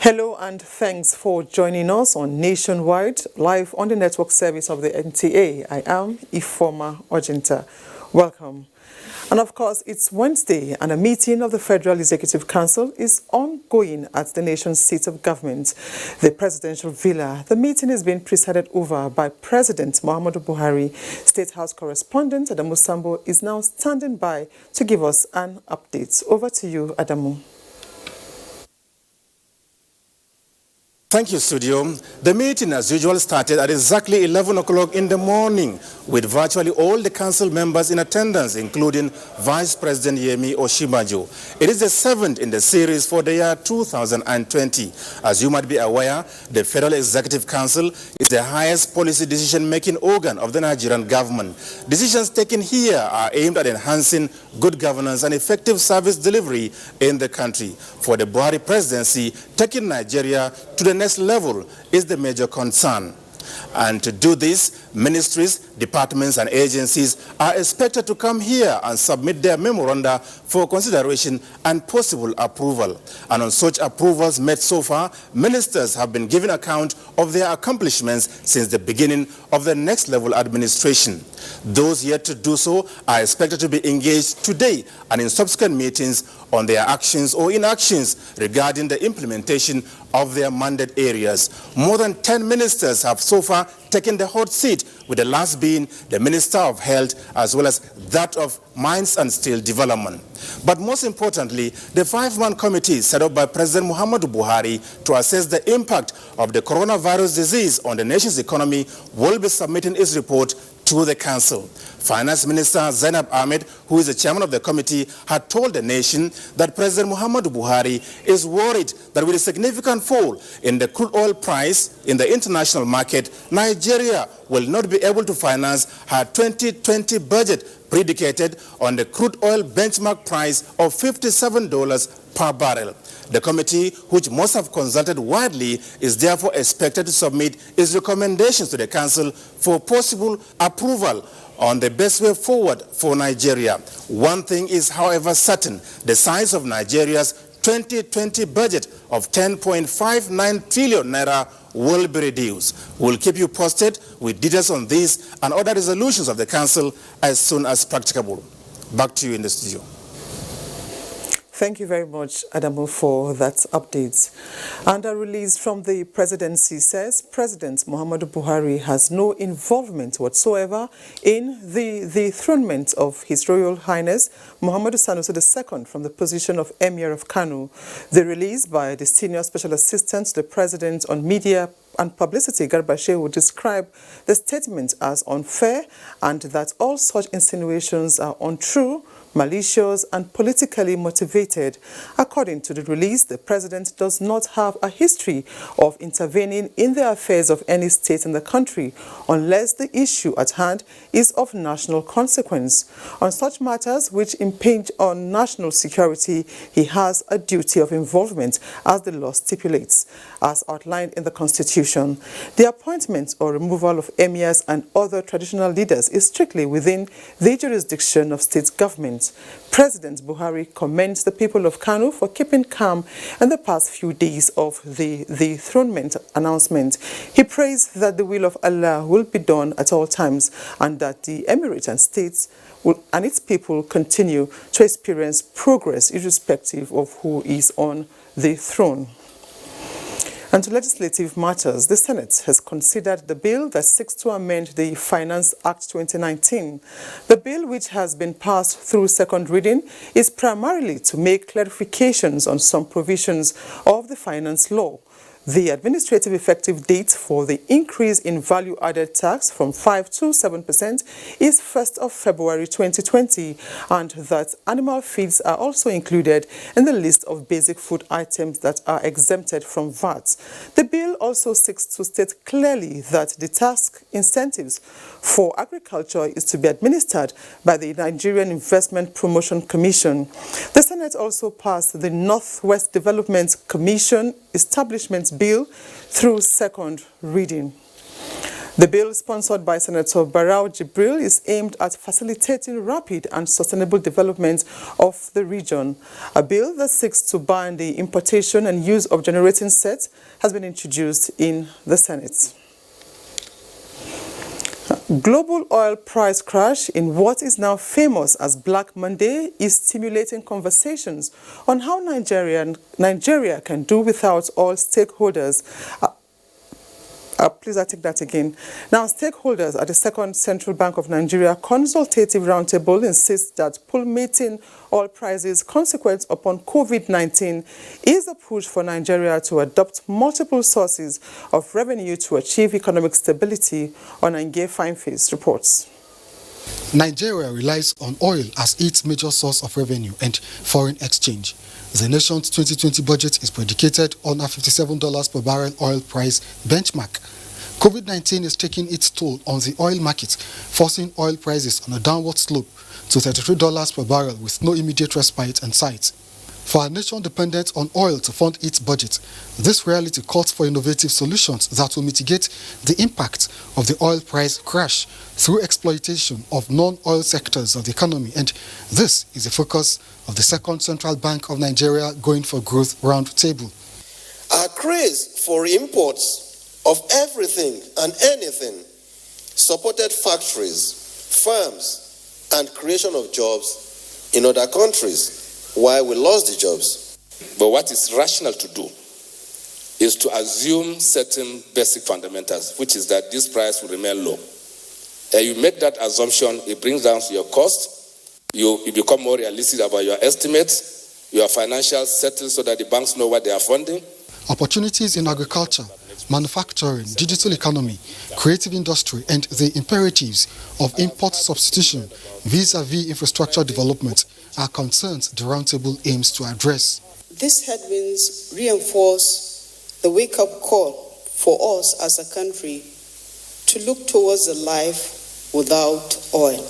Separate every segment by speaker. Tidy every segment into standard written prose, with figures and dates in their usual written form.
Speaker 1: Hello and thanks for joining us on Nationwide, live on the network service of the NTA. I am Ifoma Ojinta. Welcome. And of course, it's Wednesday and a meeting of the Federal Executive Council is ongoing at the nation's seat of government, the Presidential Villa. The meeting is being presided over by President Muhammadu Buhari. State House correspondent Adamu Sambo is now standing by to give us an update. Over to you, Adamu.
Speaker 2: Thank you, studio. The meeting, as usual, started at exactly 11 o'clock in the morning with virtually all the council members in attendance, including Vice President Yemi Osinbajo. It is the 7th in the series for the year 2020. As you might be aware, the Federal Executive Council is the highest policy decision-making organ of the Nigerian government. Decisions taken here are aimed at enhancing good governance and effective service delivery in the country. For the Buhari presidency, taking Nigeria to the next level is the major concern. And to do this, ministries, departments and agencies are expected to come here and submit their memoranda for consideration and possible approval. And on such approvals made so far, ministers have been given account of their accomplishments since the beginning of the next level administration. Those yet to do so are expected to be engaged today and in subsequent meetings on their actions or inactions regarding the implementation of their mandate areas. More than 10 ministers have so far taken the hot seat, with the last being the Minister of Health as well as that of Mines and Steel Development. But most importantly, the 5-man committee set up by President Muhammadu Buhari to assess the impact of the coronavirus disease on the nation's economy will be submitting its report to the council. Finance Minister Zainab Ahmed, who is the chairman of the committee, had told the nation that President Muhammadu Buhari is worried that with a significant fall in the crude oil price in the international market, Nigeria will not be able to finance her 2020 budget predicated on the crude oil benchmark price of $57 per barrel. The committee, which must have consulted widely, is therefore expected to submit its recommendations to the council for possible approval on the best way forward for Nigeria. One thing is, however, certain: the size of Nigeria's 2020 budget of 10.59 trillion naira will be reduced. We'll keep you posted with details on this and other resolutions of the council as soon as practicable. Back to you in the studio.
Speaker 1: Thank you very much, Adamu, for that update. And a release from the presidency says President Muhammadu Buhari has no involvement whatsoever in the dethronement of His Royal Highness Muhammadu Sanusi II from the position of Emir of Kano. The release by the Senior Special Assistant to the President on Media and Publicity, Garba Shehu, described the statement as unfair and that all such insinuations are untrue, malicious and politically motivated. According to the release, the president does not have a history of intervening in the affairs of any state in the country unless the issue at hand is of national consequence. On such matters which impinge on national security, he has a duty of involvement as the law stipulates, as outlined in the Constitution. The appointment or removal of emirs and other traditional leaders is strictly within the jurisdiction of state government. President Buhari commends the people of Kano for keeping calm in the past few days of the dethronement announcement. He praised that the will of Allah will be done at all times and that the emirate and states and its people continue to experience progress irrespective of who is on the throne. And to legislative matters, the Senate has considered the bill that seeks to amend the Finance Act 2019. The bill, which has been passed through second reading, is primarily to make clarifications on some provisions of the finance law. The administrative effective date for the increase in value-added tax from 5 to 7% is 1st of February 2020, and that animal feeds are also included in the list of basic food items that are exempted from VAT. The bill also seeks to state clearly that the tax incentives for agriculture is to be administered by the Nigerian Investment Promotion Commission. The Senate also passed the Northwest Development Commission Establishment Bill through second reading. The bill, sponsored by Senator Barau Jibril, is aimed at facilitating rapid and sustainable development of the region. A bill that seeks to ban the importation and use of generating sets has been introduced in the Senate. Global oil price crash in what is now famous as Black Monday is stimulating conversations on how Nigeria can do without all stakeholders. Please, I take that again. Now, stakeholders at the Second Central Bank of Nigeria Consultative Roundtable insist that plummeting oil prices consequent upon COVID-19 is a push for Nigeria to adopt multiple sources of revenue to achieve economic stability. Onange Fineface reports.
Speaker 3: Nigeria relies on oil as its major source of revenue and foreign exchange. The nation's 2020 budget is predicated on a $57 per barrel oil price benchmark. COVID-19 is taking its toll on the oil market, forcing oil prices on a downward slope to $33 per barrel with no immediate respite in sight. For a nation dependent on oil to fund its budget, this reality calls for innovative solutions that will mitigate the impact of the oil price crash through exploitation of non-oil sectors of the economy, and this is the focus of the Second Central Bank of Nigeria Going for Growth Roundtable.
Speaker 4: Our craze for imports of everything and anything supported factories, farms, and creation of jobs in other countries, while we lost the jobs.
Speaker 5: But what is rational to do is to assume certain basic fundamentals, which is that this price will remain low. And you make that assumption, it brings down your cost, you become more realistic about your estimates, your financials settled so that the banks know what they are funding.
Speaker 3: Opportunities in agriculture, manufacturing, digital economy, creative industry, and the imperatives of import substitution vis-à-vis infrastructure development are concerns the roundtable aims to address.
Speaker 6: These headwinds reinforce the wake-up call for us as a country to look towards a life without oil.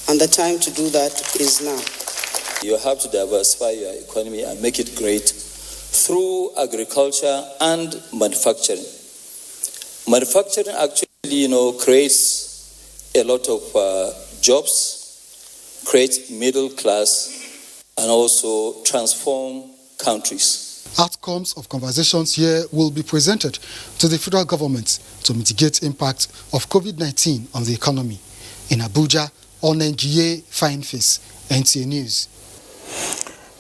Speaker 6: And the time to do that is now.
Speaker 7: You have to diversify your economy and make it great through agriculture and manufacturing. Manufacturing actually, creates a lot of jobs, creates middle class, and also transform countries.
Speaker 3: Outcomes of conversations here will be presented to the federal government to mitigate impact of COVID-19 on the economy. In Abuja, Onange Fineface, NTA News.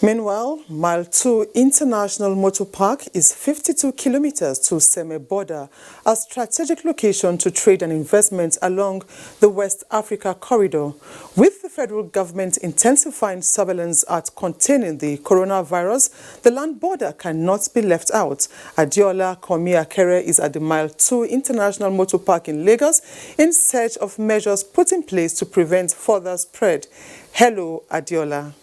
Speaker 1: Meanwhile, Mile 2 International Motor Park is 52 kilometers to Seme border, a strategic location to trade and investment along the West Africa corridor. With the federal government intensifying surveillance at containing the coronavirus, the land border cannot be left out. Adiola Komi-Akere is at the Mile 2 International Motor Park in Lagos in search of measures put in place to prevent further spread. Hello, Adiola.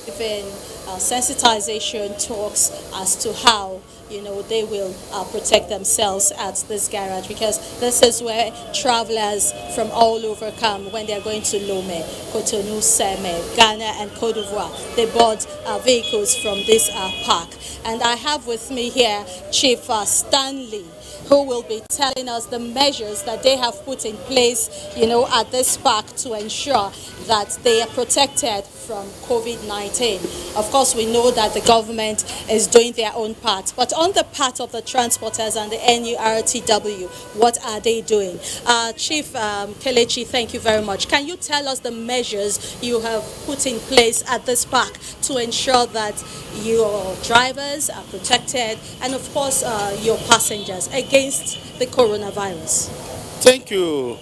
Speaker 8: Even sensitization talks as to how they will protect themselves at this garage, because this is where travelers from all over come when they're going to Lomé, Cotonou, Seme, Ghana, and Côte d'Ivoire. They board vehicles from this park. And I have with me here Chief Stanley, who will be telling us the measures that they have put in place, at this park to ensure that they are protected from COVID-19. Of course, we know that the government is doing their own part, but on the part of the transporters and the NURTW, what are they doing? Chief Kelechi, thank you very much. Can you tell us the measures you have put in place at this park to ensure that your drivers are protected and, of course, your passengers against the coronavirus?
Speaker 9: Thank you,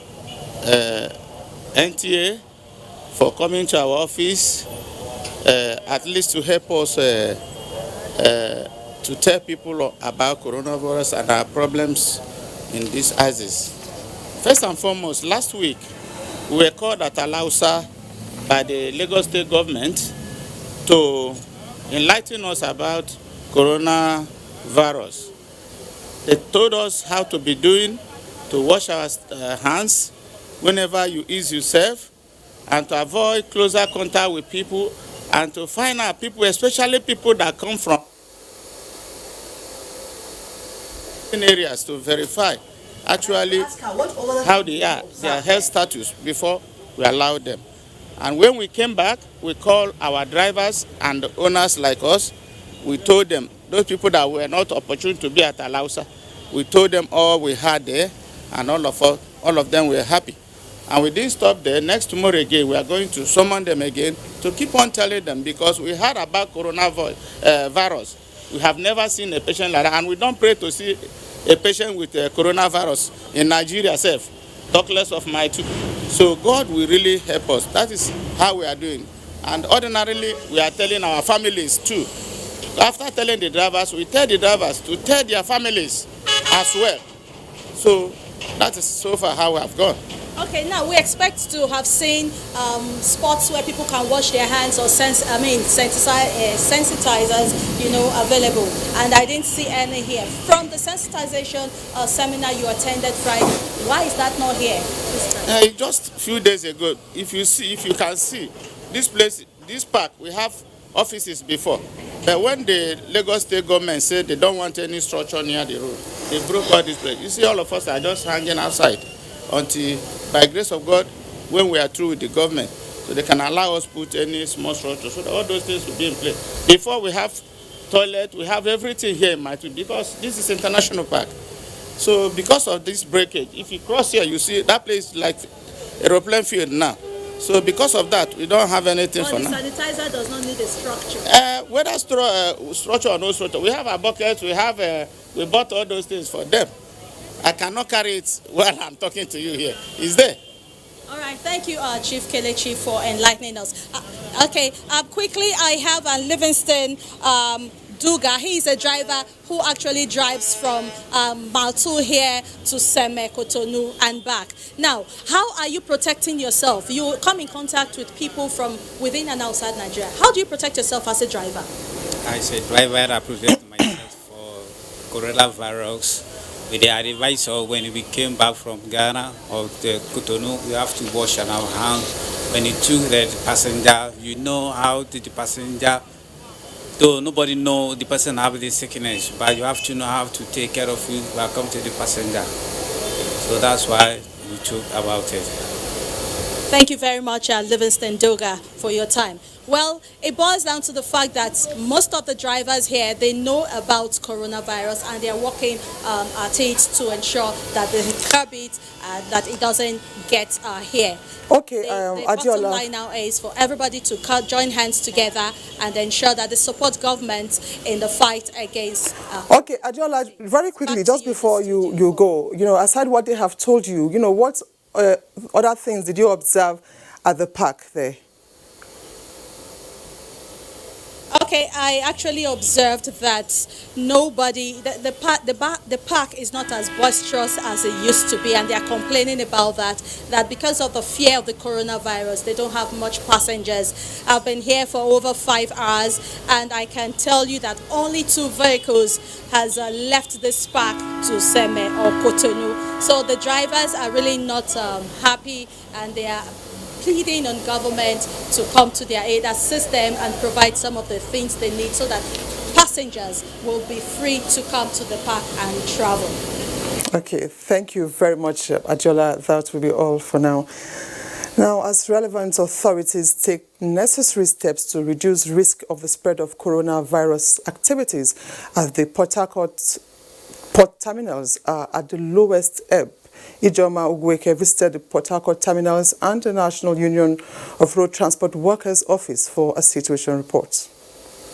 Speaker 9: NTA, for coming to our office, at least to help us to tell people about coronavirus and our problems in this axis. First and foremost, last week we were called at Alausa by the Lagos State government to enlighten us about coronavirus. They told us how to be doing, to wash our hands whenever you ease yourself, and to avoid closer contact with people, and to find out people, especially people that come from areas, to verify actually how they are, their health status, before we allow them. And when we came back, we called our drivers and owners like us. We told them, those people that were not opportune to be at Alausa, we told them all we had there, and all of them were happy. And we didn't stop there. Next tomorrow again, we are going to summon them again to keep on telling them, because we heard about coronavirus. We have never seen a patient like that, and we don't pray to see a patient with coronavirus in Nigeria itself, talk less of my two. So God will really help us. That is how we are doing. And ordinarily, we are telling our families too. After telling the drivers, we tell the drivers to tell their families as well. So that is so far how we have gone.
Speaker 8: Okay, now we expect to have seen spots where people can wash their hands or sensitizers, available. And I didn't see any here. From the sensitization seminar you attended Friday, why is that not here?
Speaker 9: Just a few days ago, if you can see, this place, this park, we have offices before. But when the Lagos State government said they don't want any structure near the road, they broke all this place. You see, all of us are just hanging outside until, by grace of God, when we are through with the government, so they can allow us put any small structure, so that all those things will be in place. Before, we have toilet, we have everything here in Maitu, because this is international park. So because of this breakage, if you cross here, you see that place like aeroplane field now. So because of that, we don't have anything for now.
Speaker 8: The sanitizer does not need a structure.
Speaker 9: Whether structure or no structure, we have our buckets, we bought all those things for them. I cannot carry it while I'm talking to you here. It's there.
Speaker 8: All right, thank you, Chief Kelechi, for enlightening us. Quickly, I have Livingston Duga. He is a driver who actually drives from Maltu here to Seme, Cotonou and back. Now, how are you protecting yourself? You come in contact with people from within and outside Nigeria. How do you protect yourself as a driver?
Speaker 10: As a driver, I protect myself for coronavirus. With the advisor, when we came back from Ghana or the Cotonou, we have to wash our hands. When you took the passenger, you know how the passenger, though nobody know the person have the sickness, but you have to know how to take care of you welcome to the passenger. So that's why we talk about it.
Speaker 8: Thank you very much, Livingston Doga, for your time. Well, it boils down to the fact that most of the drivers here, they know about coronavirus and they are working at it to ensure that they curb it, that it doesn't get here.
Speaker 1: Okay,
Speaker 8: the bottom line now is for everybody to join hands together and ensure that they support government in the fight against...
Speaker 1: Okay, Adiola, very quickly, just before you go, aside what they have told you, what other things did you observe at the park there?
Speaker 8: Okay, I actually observed that nobody, the park is not as boisterous as it used to be, and they are complaining about that because of the fear of the coronavirus, they don't have much passengers. I've been here for over 5 hours, and I can tell you that only 2 vehicles has left this park to Seme or Cotonou. So the drivers are really not happy, and they are pleading on government to come to their aid, assist them and provide some of the things they need so that passengers will be free to come to the park and travel.
Speaker 1: Okay, thank you very much, Adiola. That will be all for now. Now, as relevant authorities take necessary steps to reduce risk of the spread of coronavirus activities as the Port Harcourt port terminals are at the lowest ebb, Ijoma Ugweke visited the Port Harcourt terminals and the National Union of Road Transport Workers office for a situation report.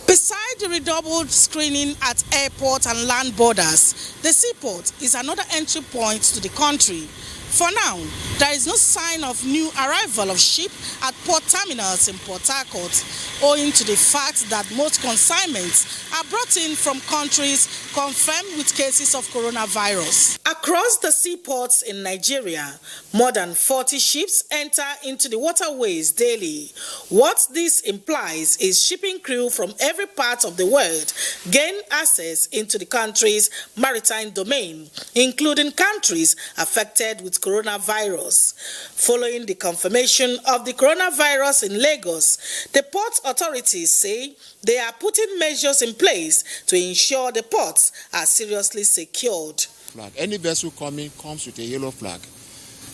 Speaker 11: Besides the redoubled screening at airport and land borders, the seaport is another entry point to the country. For now, there is no sign of new arrival of ship at port terminals in Port Harcourt, owing to the fact that most consignments are brought in from countries confirmed with cases of coronavirus. Across the seaports in Nigeria, more than 40 ships enter into the waterways daily. What this implies is shipping crew from every part of the world gain access into the country's maritime domain, including countries affected with coronavirus. Following the confirmation of the coronavirus in Lagos, the port authorities say they are putting measures in place to ensure the ports are seriously secured.
Speaker 12: Any vessel coming comes with a yellow flag.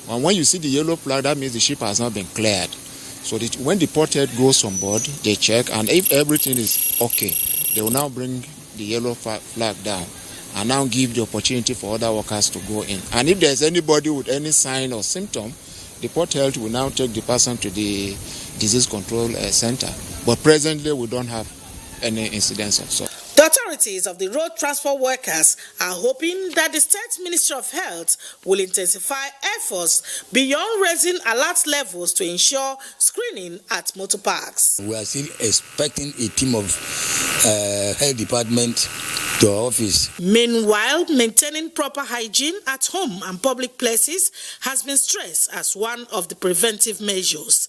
Speaker 12: And when you see the yellow flag, that means the ship has not been cleared. So when the port head goes on board, they check, and if everything is okay, they will now bring the yellow flag down and now give the opportunity for other workers to go in. And if there's anybody with any sign or symptom, the port health will now take the person to the disease control center. But presently, we don't have any incidents of so.
Speaker 11: The authorities of the road transport workers are hoping that the State Ministry of Health will intensify efforts beyond raising alert levels to ensure screening at motor parks.
Speaker 13: We are still expecting a team of health department to our office. Meanwhile,
Speaker 11: maintaining proper hygiene at home and public places has been stressed as one of the preventive measures.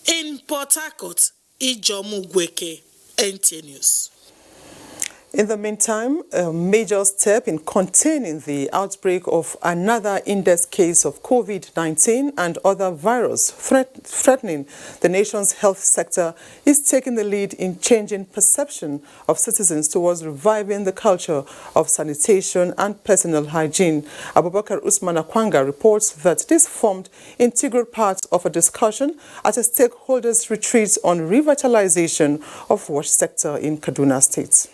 Speaker 11: In Port Harcourt, Ijoma Ugweke, NTA News.
Speaker 1: In the meantime, a major step in containing the outbreak of another index case of COVID-19 and other virus threatening the nation's health sector is taking the lead in changing perception of citizens towards reviving the culture of sanitation and personal hygiene. Abubakar Usman Akwanga reports that this formed integral part of a discussion at a stakeholders' retreat on revitalization of wash sector in Kaduna State.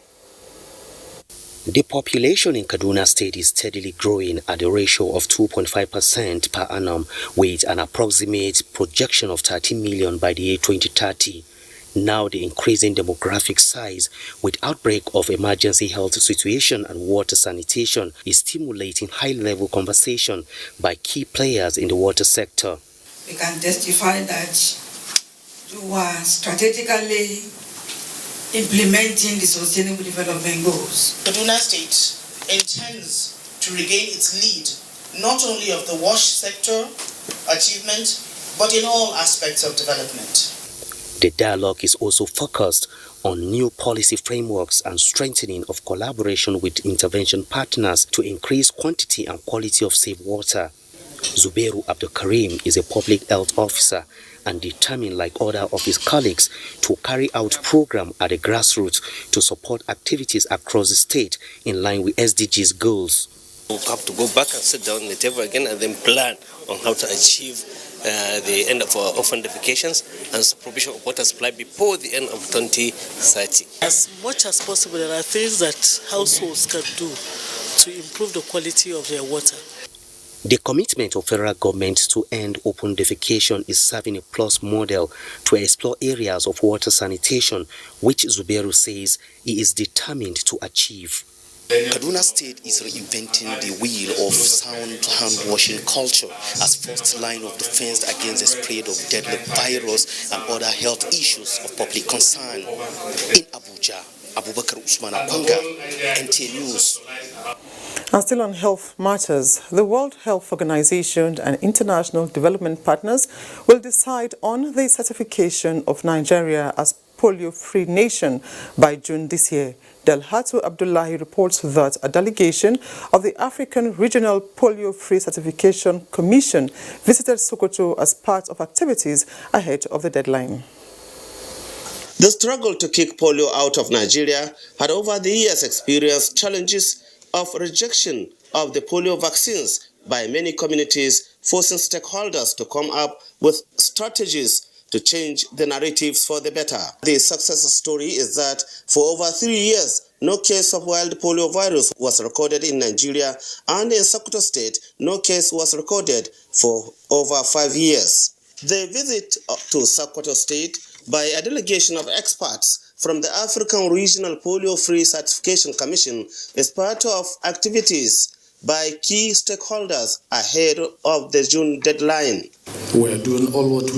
Speaker 14: The population in Kaduna State is steadily growing at a ratio of 2.5% per annum, with an approximate projection of 30 million by the year 2030. Now the increasing demographic size with outbreak of emergency health situation and water sanitation is stimulating high-level conversation by key players in the water sector.
Speaker 15: We can testify that you are strategically implementing the Sustainable Development Goals.
Speaker 11: Kaduna State intends to regain its lead, not only of the wash sector achievement, but in all aspects of development.
Speaker 14: The dialogue is also focused on new policy frameworks and strengthening of collaboration with intervention partners to increase quantity and quality of safe water. Zubairu Abdul Karim is a public health officer and determined, like other of his colleagues, to carry out program at the grassroots to support activities across the state in line with SDGs goals.
Speaker 16: We have to go back and sit down on the table again and then plan on how to achieve the end of orphan defecations and provision of water supply before the end of 2030.
Speaker 17: As much as possible, there are things that households can do to improve the quality of their water.
Speaker 14: The commitment of federal government to end open defecation is serving a plus model to explore areas of water sanitation, which Zubairu says he is determined to achieve.
Speaker 18: Kaduna State is reinventing the wheel of sound hand-washing culture as first line of defense against the spread of deadly virus and other health issues of public concern. In Abuja, Abubakar Usman Akwanga, NTA News.
Speaker 1: And still on health matters, the World Health Organization and international development partners will decide on the certification of Nigeria as polio-free nation by June this year. Delhatu Abdullahi reports that a delegation of the African Regional Polio-Free Certification Commission visited Sokoto as part of activities ahead of the deadline.
Speaker 19: The struggle to kick polio out of Nigeria had over the years experienced challenges of rejection of the polio vaccines by many communities forcing stakeholders to come up with strategies to change the narratives for the better. The success story is that for over 3 years, no case of wild polio virus was recorded in Nigeria, and in Sokoto State, no case was recorded for over 5 years. The visit to Sokoto State by a delegation of experts from the African Regional Polio-Free Certification Commission is part of activities by key stakeholders ahead of the June deadline.
Speaker 20: We are doing all what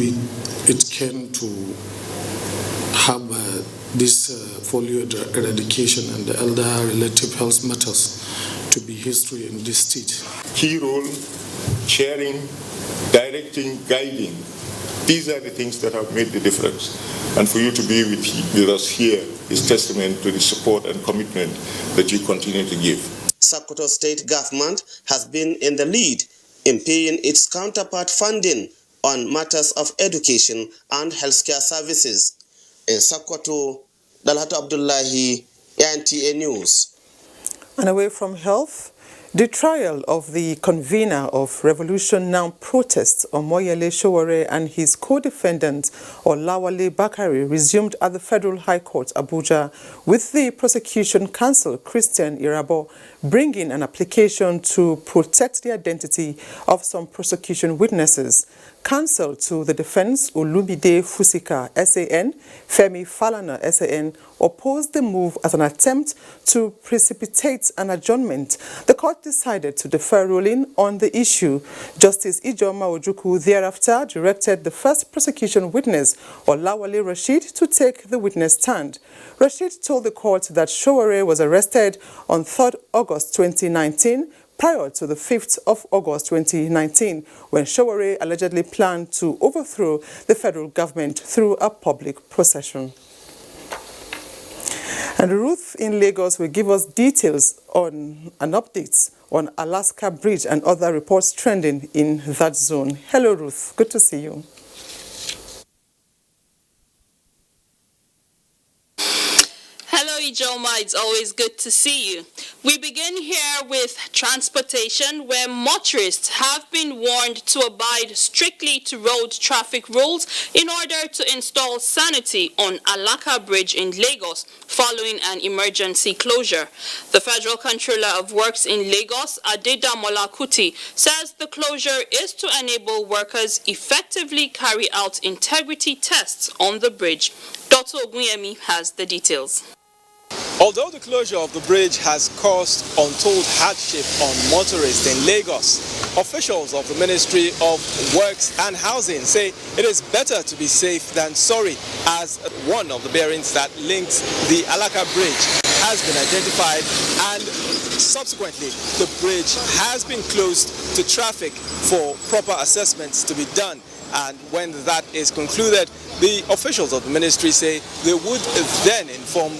Speaker 20: it can to have this polio eradication and the other relative health matters to be history in this state.
Speaker 21: Key role, sharing, directing, guiding. These are the things that have made the difference. And for you to be with us here is testament to the support and commitment that you continue to give.
Speaker 19: Sokoto State government has been in the lead in paying its counterpart funding on matters of education and healthcare services. In Sokoto, Dalhatu Abdullahi, NTA News.
Speaker 1: And away from health, the trial of the convener of Revolution Now protests, Omoyele Sowore, and his co-defendant, Olawale Bakare, resumed at the Federal High Court, Abuja, with the prosecution counsel, Christian Irabo, bringing an application to protect the identity of some prosecution witnesses. Counsel to the defense, Olumide Fusika, SAN, Femi Falana, SAN, opposed the move as an attempt to precipitate an adjournment. The court decided to defer ruling on the issue. Justice Ijoma Ojukwu thereafter directed the first prosecution witness, Olawale Rashid, to take the witness stand. Rashid told the court that Sowore was arrested on 3rd August 2019, prior to the 5th of August 2019, when Sowore allegedly planned to overthrow the federal government through a public procession. And Ruth in Lagos will give us details on an update on Alaska Bridge and other reports trending in that zone. Hello, Ruth. Good to see you.
Speaker 22: Hello, Ijoma. It's always good to see you. We begin here with transportation, where motorists have been warned to abide strictly to road traffic rules in order to install sanity on Alaka Bridge in Lagos following an emergency closure. The Federal Controller of Works in Lagos, Adedamola Kuti, says the closure is to enable workers effectively carry out integrity tests on the bridge. Dr. Ogunyemi has the details.
Speaker 23: Although the closure of the bridge has caused untold hardship on motorists in Lagos, officials of the Ministry of Works and Housing say it is better to be safe than sorry, as one of the bearings that links the Alaka Bridge has been identified, and subsequently the bridge has been closed to traffic for proper assessments to be done. And when that is concluded, the officials of the ministry say they would then inform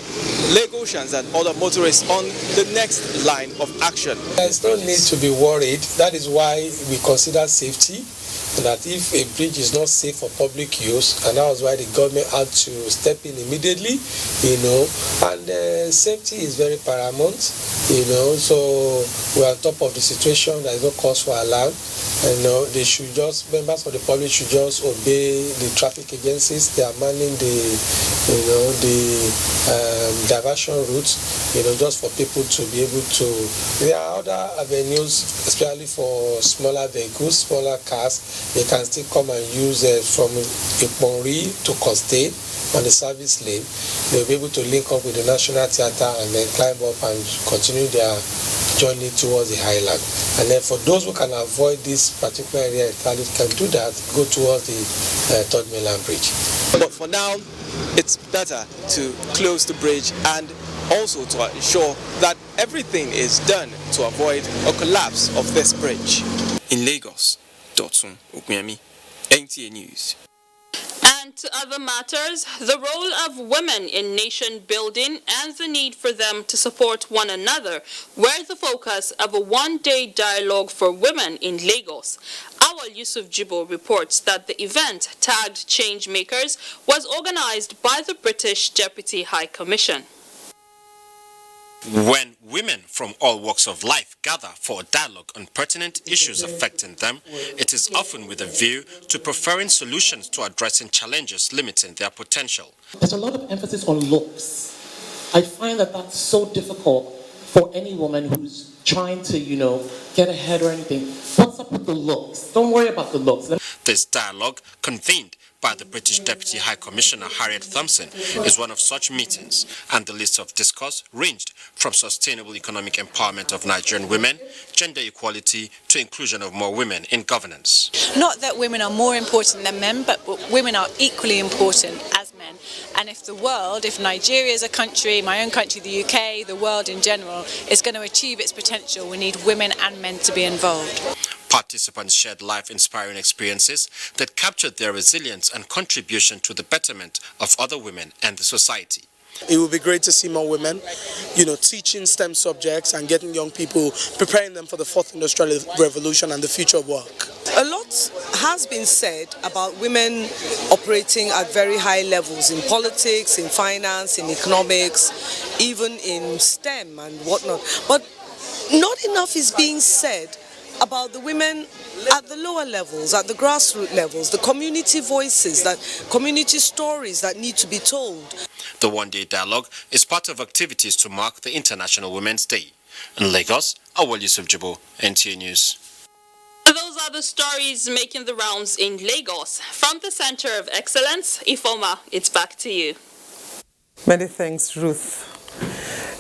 Speaker 23: Lagosians and other motorists on the next line of action.
Speaker 24: There's no need to be worried. That is why we consider safety, that if a bridge is not safe for public use, and that was why the government had to step in immediately, and safety is very paramount, so we're on top of the situation. There is no cause for alarm. They should just, members of the public should just obey the traffic agencies. They are manning the diversion routes, just for people to be able to. There are other avenues, especially for smaller vehicles, smaller cars. They can still come and use from Iponri to Coste on the service lane. They'll be able to link up with the National Theatre and then climb up and continue their journey towards the highland. And then for those who can avoid this particular area entirely, can do that, go towards the Third Mainland Bridge.
Speaker 23: But for now, it's better to close the bridge and also to ensure that everything is done to avoid a collapse of this bridge.
Speaker 25: In Lagos, Dotun Ogunyemi, NTA News.
Speaker 22: And to other matters, the role of women in nation building and the need for them to support one another were the focus of a one-day dialogue for women in Lagos. Our Yusuf Jibo reports that the event, tagged Changemakers, was organized by the British Deputy High Commission.
Speaker 2: When women from all walks of life gather for a dialogue on pertinent issues affecting them, it is often with a view to preferring solutions to addressing challenges limiting their potential.
Speaker 4: There's a lot of emphasis on looks. I find that that's so difficult for any woman who's trying to, get ahead or anything. What's up with the looks? Don't worry about the looks.
Speaker 2: This dialogue, convened by the British Deputy High Commissioner Harriet Thompson, is one of such meetings, and the list of discourse ranged from sustainable economic empowerment of Nigerian women, gender equality, to inclusion of more women in governance.
Speaker 5: Not that women are more important than men, but women are equally important as men. And if Nigeria is a country, my own country, the UK, the world in general, is going to achieve its potential, we need women and men to be involved.
Speaker 2: Participants shared life-inspiring experiences that captured their resilience and contribution to the betterment of other women and the society.
Speaker 24: It would be great to see more women, teaching STEM subjects and getting young people, preparing them for the fourth industrial revolution and the future of work.
Speaker 6: A lot has been said about women operating at very high levels in politics, in finance, in economics, even in STEM and whatnot. But not enough is being said about the women at the lower levels, at the grassroots levels, the community voices, that community stories that need to be told.
Speaker 2: The one-day dialogue is part of activities to mark the International Women's Day. In Lagos, Awal Yusuf Jibo, NTA News.
Speaker 22: Those are the stories making the rounds in Lagos. From the Center of Excellence, Ifoma, it's back to you.
Speaker 1: Many thanks, Ruth.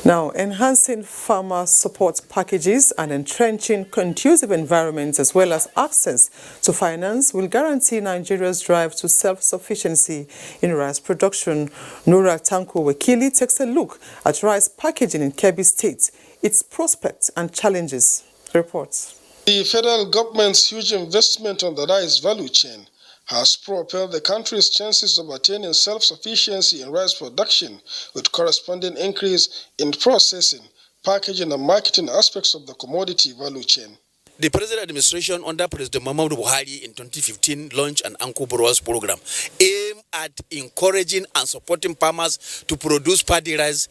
Speaker 1: Now, enhancing farmer support packages and entrenching conducive environments as well as access to finance will guarantee Nigeria's drive to self-sufficiency in rice production. Nura Tanko Wakili takes a look at rice packaging in Kebbi State, its prospects and challenges. Reports.
Speaker 7: The federal government's huge investment on the rice value chain has propelled the country's chances of attaining self-sufficiency in rice production, with corresponding increase in processing, packaging and marketing aspects of the commodity value chain.
Speaker 26: The present administration under President Muhammadu Buhari in 2015 launched an Anko Borrows program aimed at encouraging and supporting farmers to produce paddy rice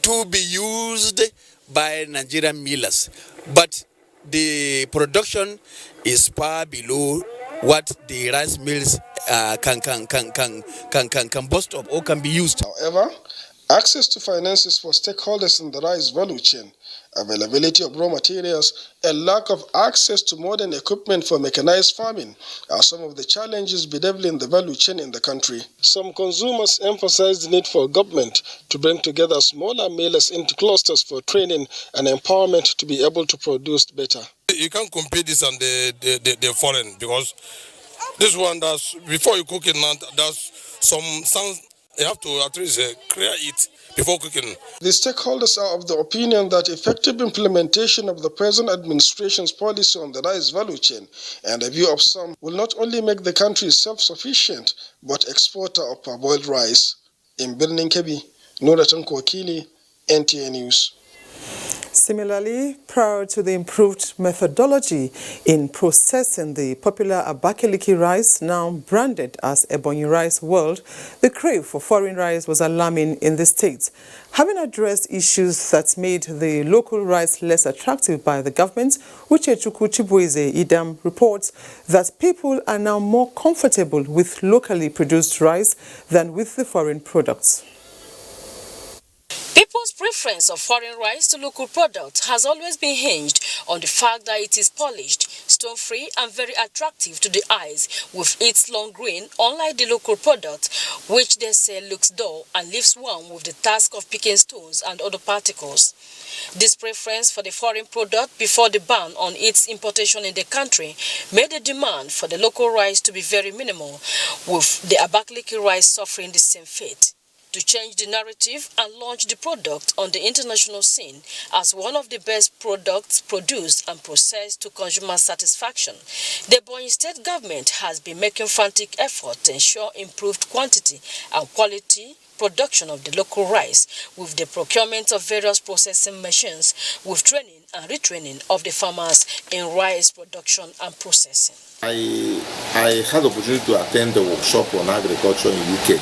Speaker 26: to be used by Nigerian millers. But the production is far below what the rice mills can boast of or can be used.
Speaker 7: However, access to finances for stakeholders in the rice value chain, availability of raw materials, and lack of access to modern equipment for mechanized farming are some of the challenges bedeviling the value chain in the country. Some consumers emphasize the need for government to bring together smaller millers into clusters for training and empowerment to be able to produce better.
Speaker 27: You can't compare this and the foreign, because this one does, before you cook it now, there's some sounds, you have to at least clear it before cooking.
Speaker 7: The stakeholders are of the opinion that effective implementation of the present administration's policy on the rice value chain and the view of some will not only make the country self-sufficient, but exporter of parboiled rice. In Birnin Kebbi, Nuratan Kwakili, NTA News.
Speaker 1: Similarly, prior to the improved methodology in processing the popular Abakaliki rice, now branded as Ebonyi Rice World, the crave for foreign rice was alarming in the state. Having addressed issues that made the local rice less attractive by the government, Uchechukwu Chibueze Idam reports that people are now more comfortable with locally produced rice than with the foreign products.
Speaker 28: People's preference of foreign rice to local products has always been hinged on the fact that it is polished, stone-free and very attractive to the eyes with its long grain, unlike the local product, which they say looks dull and leaves one with the task of picking stones and other particles. This preference for the foreign product before the ban on its importation in the country made the demand for the local rice to be very minimal, with the Abakaliki rice suffering the same fate. To change the narrative and launch the product on the international scene as one of the best products produced and processed to consumer satisfaction, the Ebonyi state government has been making frantic efforts to ensure improved quantity and quality production of the local rice, with the procurement of various processing machines, with training and retraining of the farmers in rice production and processing.
Speaker 29: I had the opportunity to attend the workshop on agriculture in UK.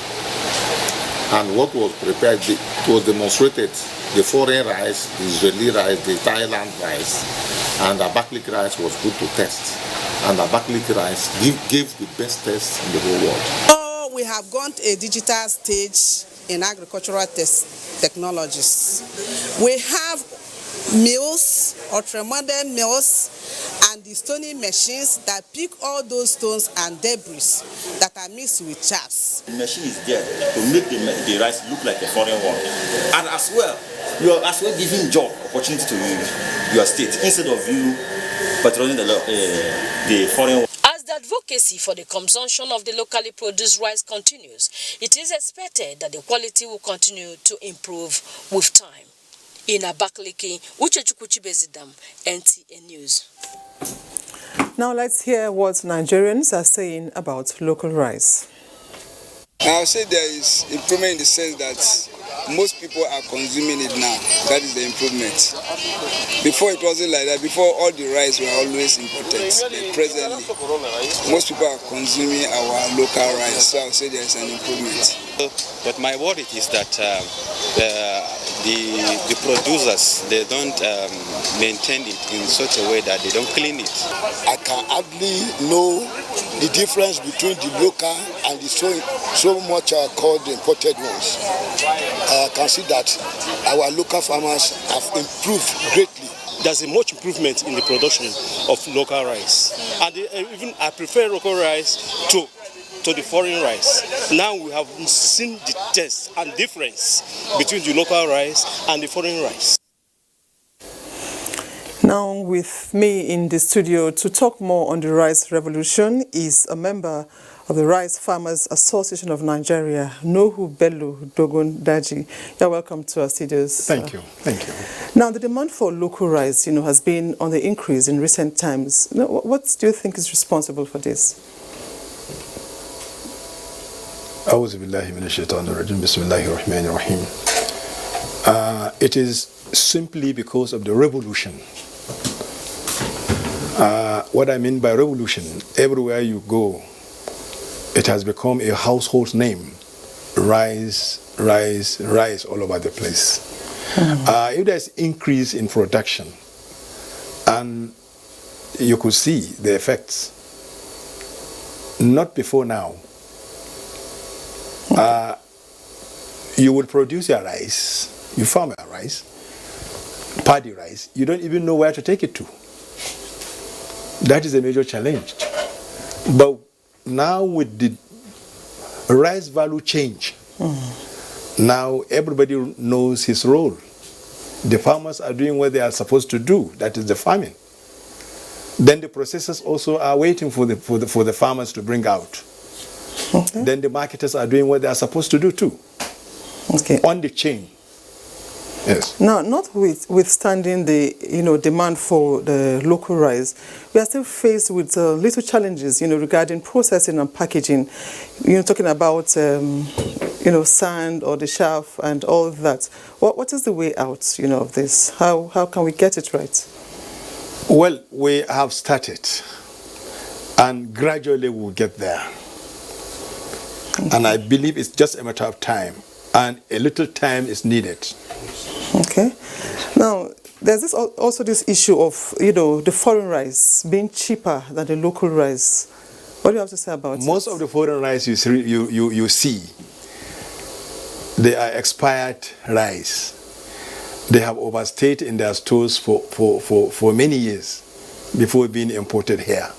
Speaker 21: And what was prepared, it was demonstrated, the foreign rice, the Israeli rice, the Thailand rice, and the Abakaliki rice was good to test. And the Abakaliki rice gave the best test in the whole world.
Speaker 3: Oh, we have gone to a digital stage in agricultural technologies. We have mills, ultra-modern mills, and the stoning machines that pick all those stones and debris that are mixed with chaffs.
Speaker 8: The machine is there to make the rice look like a foreign one. And as well, you are as well giving job opportunity to your state instead of you patrolling the foreign one.
Speaker 28: As the advocacy for the consumption of the locally produced rice continues, it is expected that the quality will continue to improve with time. In Abakaliki, Uchechukwu Chibezidam, NTA News.
Speaker 1: Now let's hear what Nigerians are saying about local rice.
Speaker 9: I'll say there is improvement in the sense that most people are consuming it now. That is the improvement. Before it wasn't like that. Before all the rice were always imported. Presently, most people are consuming our local rice. So I'll say there is an improvement.
Speaker 10: But my worry is that the producers, they don't maintain it in such a way that they don't clean it.
Speaker 11: I can hardly know the difference between the local and the so much called the imported ones. I can see that our local farmers have improved greatly.
Speaker 12: There's a much improvement in the production of local rice. And even I prefer local rice to the foreign rice. Now we have seen the test and difference between the local rice and the foreign rice.
Speaker 1: Now with me in the studio to talk more on the rice revolution is a member of the Rice Farmers Association of Nigeria, Nuhu Bello Dogon Daji. You're welcome to our studios.
Speaker 13: Thank you. Thank you.
Speaker 1: Now the demand for local rice, has been on the increase in recent times. What do you think is responsible for this?
Speaker 13: It is simply because of the revolution. What I mean by revolution, everywhere you go, it has become a household name. Rice, rice, rice all over the place. If there's increase in production, and you could see the effects, not before now. You will produce your rice, you farm your rice, paddy rice, you don't even know where to take it to. That is a major challenge. But now with the rice value change, now everybody knows his role. The farmers are doing what they are supposed to do, that is the farming. Then the processors also are waiting for the farmers to bring out. Okay. Then the marketers are doing what they are supposed to do too. Okay. On the chain. Yes.
Speaker 1: Now, notwithstanding the demand for the local rice, we are still faced with little challenges regarding processing and packaging. Talking about sand or the chaff and all that. What is the way out of this? How can we get it right?
Speaker 13: Well, we have started, and gradually we'll get there. Okay. And I believe it's just a matter of time, and a little time is needed.
Speaker 1: Okay. Now, there's also this issue of, the foreign rice being cheaper than the local rice. What do you have to say about it?
Speaker 13: Most of the foreign rice you see, they are expired rice. They have overstayed in their stores for many years before being imported here.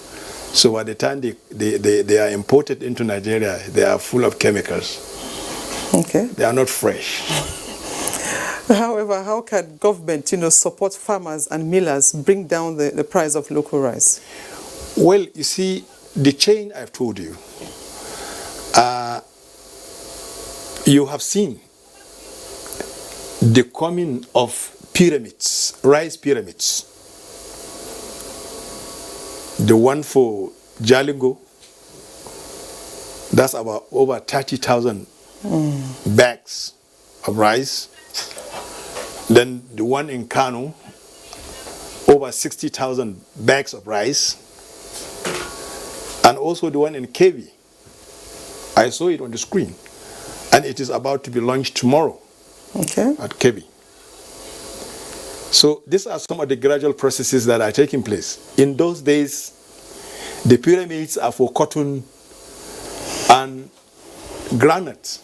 Speaker 13: So by the time they are imported into Nigeria, they are full of chemicals.
Speaker 1: Okay.
Speaker 13: They are not fresh.
Speaker 1: However, how can government, support farmers and millers bring down the price of local rice?
Speaker 13: Well, you see, the chain I've told you, you have seen the coming of pyramids, rice pyramids. The one for Jalingo, that's about over 30,000 bags of rice. Then the one in Kano, over 60,000 bags of rice. And also the one in Kevi. I saw it on the screen. And it is about to be launched tomorrow at Kebbi. So these are some of the gradual processes that are taking place. In those days, the pyramids are for cotton and granite.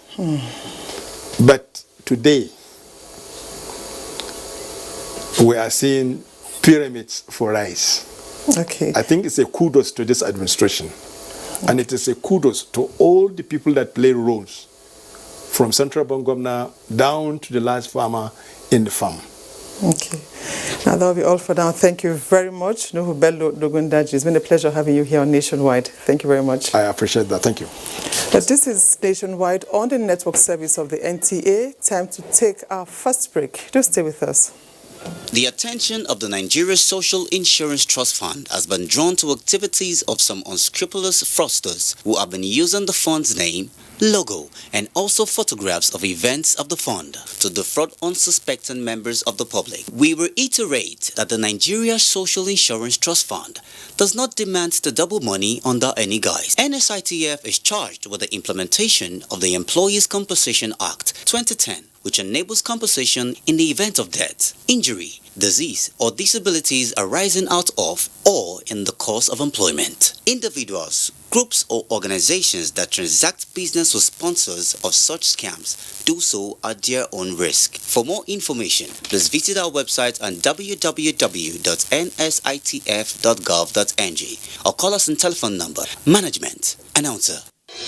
Speaker 13: But today, we are seeing pyramids for rice. I think it's a kudos to this administration. And it is a kudos to all the people that play roles, from Central Bank Governor down to the last farmer in the farm.
Speaker 1: Okay. Now that will be all for now. Thank you very much, Nuhu Bello Dogundaji. It's been a pleasure having you here on Nationwide. Thank you very much.
Speaker 13: I appreciate that. Thank you.
Speaker 1: But this is Nationwide on the network service of the NTA. Time to take our first break. Do stay with us.
Speaker 14: The attention of the Nigeria Social Insurance Trust Fund has been drawn to activities of some unscrupulous fraudsters who have been using the fund's name, logo, and also photographs of events of the fund to defraud unsuspecting members of the public. We reiterate that the Nigeria Social Insurance Trust Fund does not demand to double money under any guise. NSITF is charged with the implementation of the Employees Compensation Act 2010, which enables compensation in the event of death, injury, disease, or disabilities arising out of or in the course of employment. Individuals, groups, or organizations that transact business with sponsors of such scams do so at their own risk. For more information, please visit our website on www.nsitf.gov.ng or call us on telephone number. Management Announcer.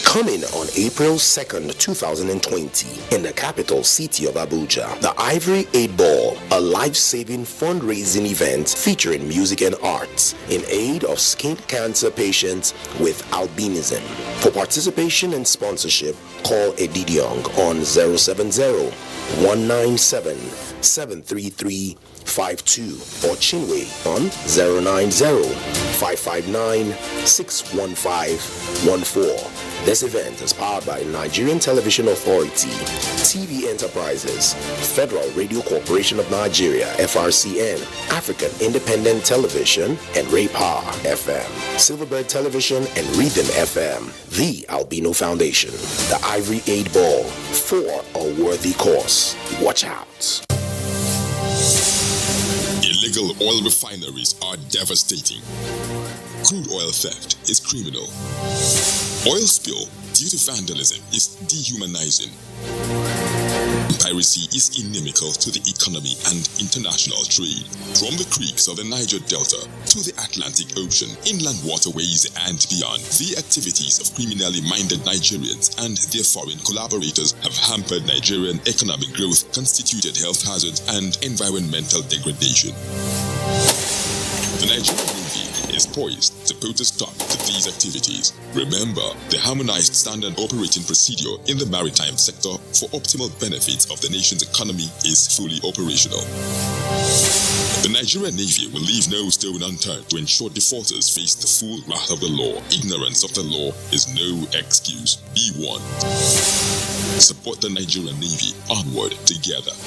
Speaker 15: Coming on April 2nd, 2020, in the capital city of Abuja, the Ivory 8 Ball, a life-saving fundraising event featuring music and arts in aid of skin cancer patients with albinism. For participation and sponsorship, call Edidiong on 070-197-73352 or Chinwe on 090-559-61514. This event is powered by Nigerian Television Authority, TV Enterprises, Federal Radio Corporation of Nigeria, FRCN, African Independent Television, and Ray Power FM, Silverbird Television, and Rhythm FM, the Albino Foundation, the Ivory 8 Ball, for a worthy cause. Watch out.
Speaker 16: Illegal oil refineries are devastating. Crude oil theft is criminal. Oil spill due to vandalism is dehumanizing. Piracy is inimical to the economy and international trade. From the creeks of the Niger Delta to the Atlantic Ocean, inland waterways and beyond, the activities of criminally minded Nigerians and their foreign collaborators have hampered Nigerian economic growth, constituted health hazards, and environmental degradation. The Nigerian Navy is poised to put a stop to these activities. Remember, the harmonized standard operating procedure in the maritime sector for optimal benefits of the nation's economy is fully operational. The Nigerian Navy will leave no stone unturned to ensure defaulters face the full wrath of the law. Ignorance of the law is no excuse. Be one. Support the Nigerian Navy. Onward together.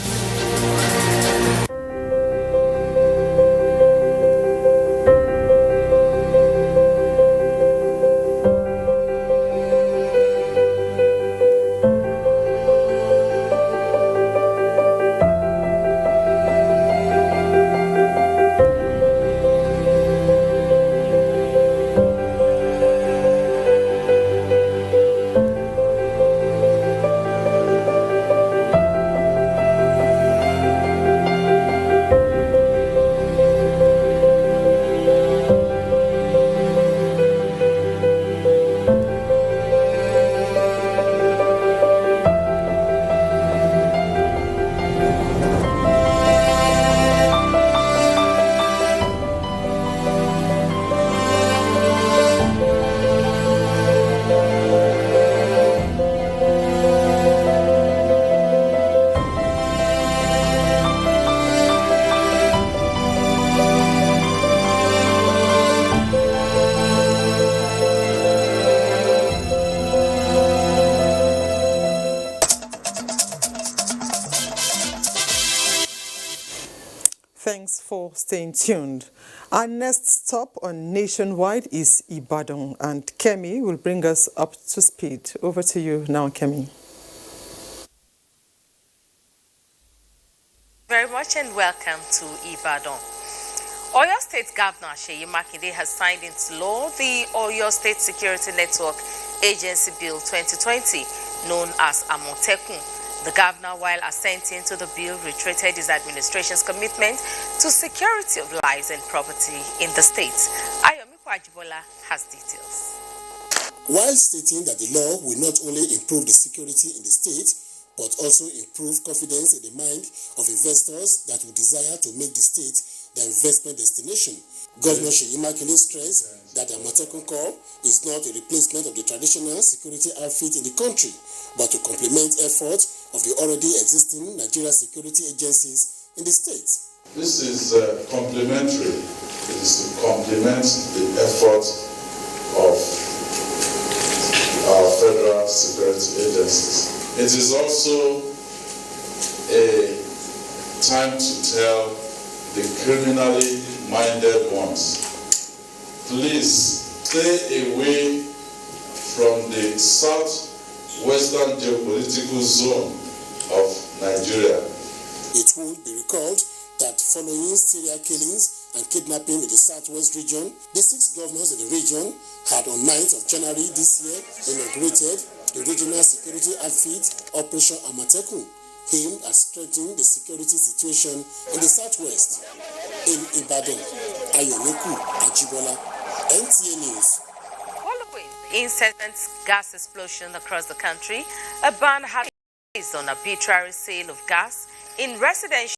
Speaker 1: Thanks for staying tuned. Our next stop on Nationwide is Ibadan, and Kemi will bring us up to speed. Over to you now, Kemi.
Speaker 4: very much and welcome to Ibadan. Oyo State Governor Seyi Makinde has signed into law the Oyo State Security Network Agency Bill 2020, known as Amotekun. The governor, while assenting to the bill, reiterated his administration's commitment to security of lives and property in the state. Ayomi Kwajibola has details.
Speaker 5: While stating that the law will not only improve the security in the state, but also improve confidence in the mind of investors that would desire to make the state their investment destination, Governor Seyi Makinde stressed that the Amotekun Corps is not a replacement of the traditional security outfit in the country, but to complement efforts of the already existing Nigerian security agencies in the state.
Speaker 17: This is complementary. It is to complement the efforts of our federal security agencies. It is also a time to tell the criminally minded ones, please stay away from the southwestern geopolitical zone of Nigeria.
Speaker 5: It will be recalled that following serial killings and kidnapping in the southwest region, the 6 governors in the region had on 9th of January this year inaugurated the regional security outfit Operation Amotekun, aimed at strengthening the security situation in the southwest. In Ibadan, Ayomi Kwajibola, NTA News.
Speaker 4: Following the incessant gas explosion across the country, a ban has been placed on arbitrary sale of gas in residential